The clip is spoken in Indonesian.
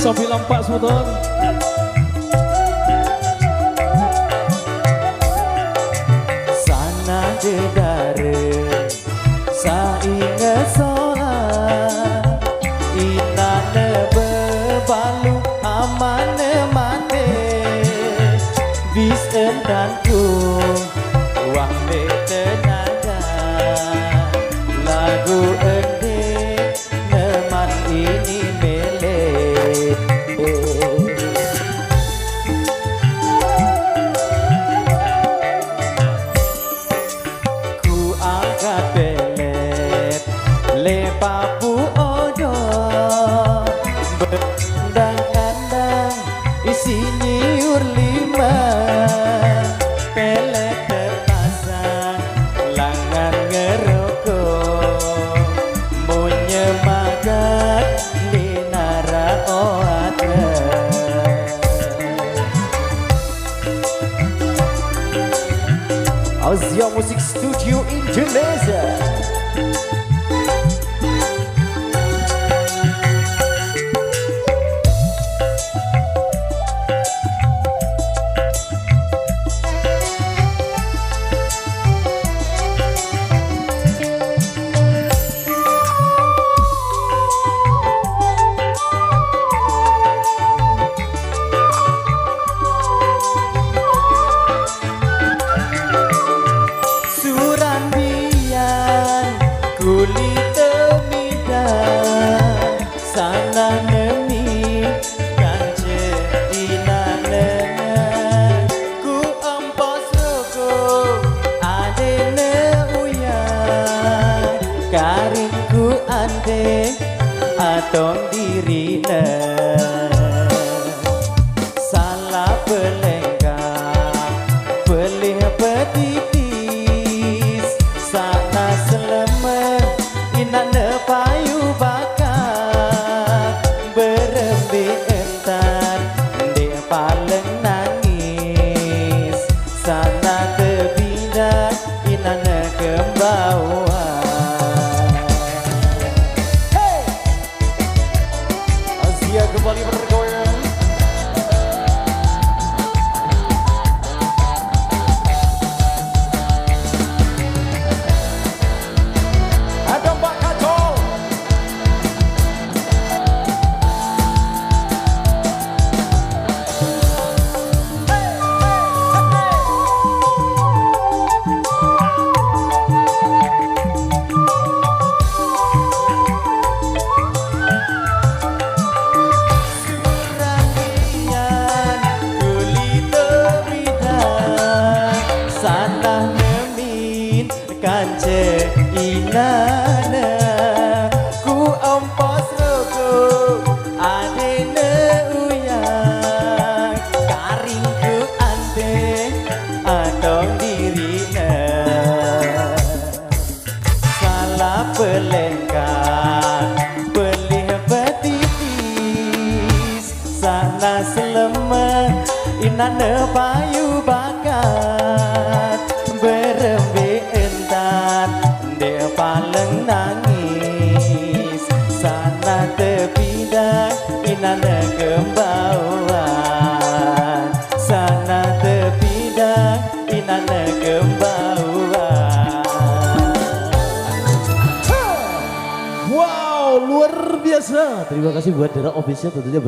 Sofi Lampak Sultan. Sana dedare sainga solat inane bebalu amane mate bis endanku wang de tenaga lagu ende neman ini mele ku angkat belet lepapu odo bendang-endang isi nyiur lima pelet terpasang langan ngerokok munyemagat di nara oate Azia Musik Studio Indonesia. Kulit temidang sana nemi kance inane ku empos roko adene uyang karinku ande atong dirine salah pelengkap pelih petitis sana selama inane payu bakat berembe entar de paleng nangis sana tebidak inane kembauan. Hey! Asia kembali bergoyang. Kance inana ku ompos roko adene uyang karing ku ante atong dirina salah pelengkap pelih petitis sana selema inana payu bakat berembe de paleng nangis sana tepidak inane kembauan sana tepidak inane kembauan. Wow, luar biasa. Terima kasih buat Dera Official tentunya